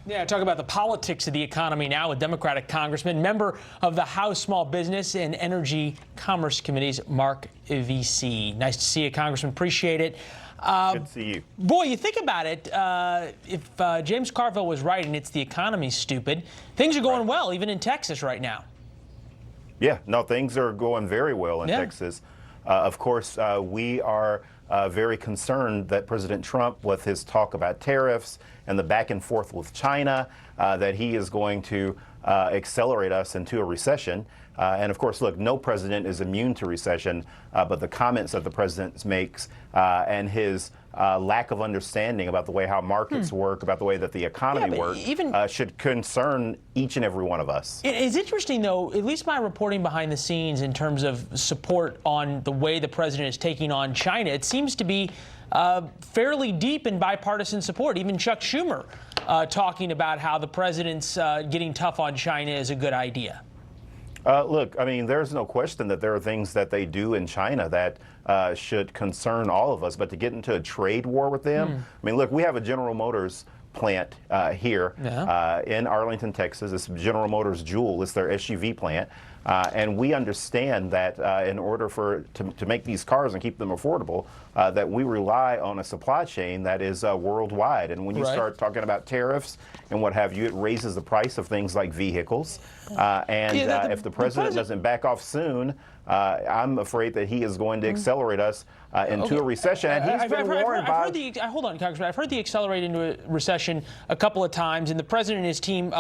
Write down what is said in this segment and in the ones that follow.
Yeah, talk about the politics of the economy now with Democratic Congressman, member of the House Small Business and Energy Commerce Committees, Marc Veasey. Nice to see you, Congressman. Appreciate it. Good to see you. Boy, you think about it, if James Carville was right and it's the economy's stupid, things are going well, even in Texas right now. Yeah, no, things are going very well in Texas. Of course, we are very concerned that President Trump, with his talk about tariffs and the back and forth with China, that he is going to accelerate us into a recession. And of course, look, no president is immune to recession, but the comments that the president makes and his lack of understanding about the way how markets work, about the way that the economy works, should concern each and every one of us. It's interesting, though, at least my reporting behind the scenes in terms of support on the way the president is taking on China, it seems to be fairly deep in bipartisan support. Even Chuck Schumer talking about how the president's getting tough on China is a good idea. Look, I mean, there's no question that there are things that they do in China that should concern all of us. But to get into a trade war with them, I mean, look, we have a General Motors plant here in Arlington, Texas. It's General Motors Joule. It's their SUV plant. And we understand that in order to make these cars and keep them affordable, that we rely on a supply chain that is worldwide. And when you start talking about tariffs and what have you, it raises the price of things like vehicles. If the president doesn't back off soon, I'm afraid that he is going to accelerate us into a recession. And he's been warned by... Hold on, Congressman. I've heard the accelerate into a recession a couple of times, and the president and his team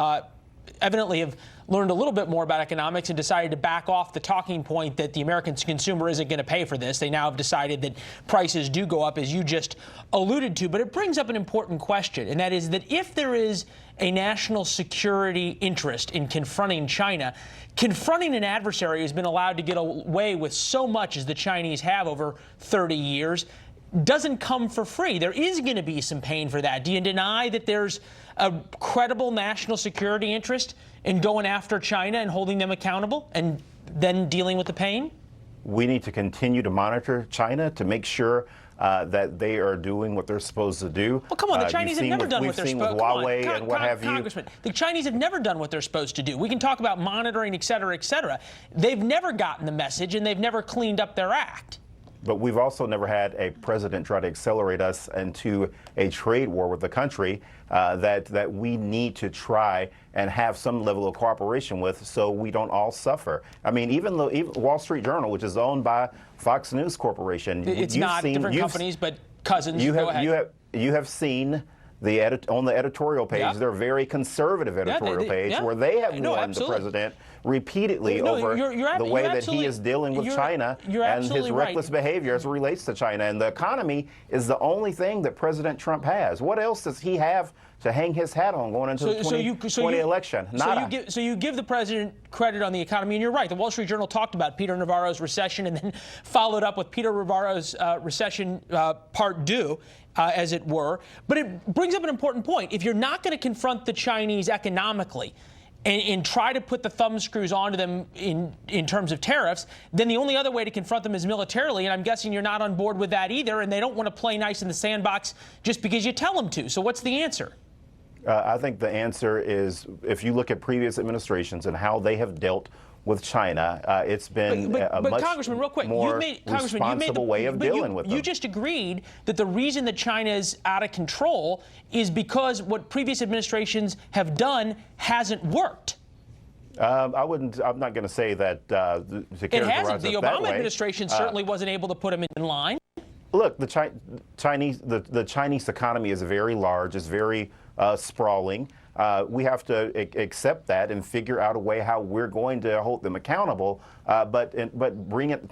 evidently have learned a little bit more about economics and decided to back off the talking point that the American consumer isn't going to pay for this. They now have decided that prices do go up, as you just alluded to. But it brings up an important question, and that is that if there is a national security interest in confronting China, confronting an adversary who's been allowed to get away with so much as the Chinese have over 30 years doesn't come for free. There is going to be some pain for that. Do you deny that there's a credible national security interest in going after China and holding them accountable and then dealing with the pain? We need to continue to monitor China to make sure that they are doing what they're supposed to do. Well, come on, the Chinese have never done what they're supposed to do. We've seen with Huawei and what have you. Congressman, the Chinese have never done what they're supposed to do. We can talk about monitoring, et cetera, et cetera. They've never gotten the message, and they've never cleaned up their act. But we've also never had a president try to accelerate us into a trade war with the country that we need to try and have some level of cooperation with so we don't all suffer. I mean, even Wall Street Journal, which is owned by Fox News Corporation. It's not different companies, but cousins. Go ahead. You have seen on the editorial page, their very conservative editorial page, where they have warned the president repeatedly over the way that he is dealing with China and his reckless behavior as it relates to China. And the economy is the only thing that President Trump has. What else does he have to hang his hat on going into the 2020 election? So you give the president credit on the economy, and you're right. The Wall Street Journal talked about Peter Navarro's recession and then followed up with Peter Navarro's recession part due. As it were. But it brings up an important point. If you're not going to confront the Chinese economically and try to put the thumb screws onto them in terms of tariffs, then the only other way to confront them is militarily, and I'm guessing you're not on board with that either, and they don't want to play nice in the sandbox just because you tell them to. So what's the answer? I think the answer is, if you look at previous administrations and how they have dealt with China, it's been a much Congressman, real quick, more responsible way of dealing with them. You just agreed that the reason that China is out of control is because what previous administrations have done hasn't worked. I'm not going to say that to characterize it hasn't. The Obama administration certainly wasn't able to put them in line. Look, the Chinese economy is very large, is very sprawling. We have to accept that and figure out a way how we're going to hold them accountable. But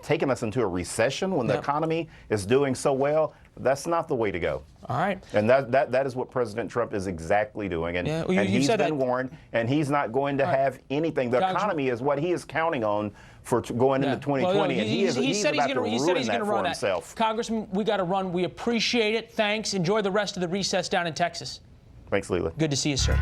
taking us into a recession when the economy is doing so well, that's not the way to go. All right. And that is what President Trump is exactly doing. And, and he's been warned, and he's not going to have anything. The economy is what he is counting on for going into 2020, and he's about to ruin that for himself. Congressman, we got to run. We appreciate it. Thanks. Enjoy the rest of the recess down in Texas. Thanks, Leila. Good to see you, sir.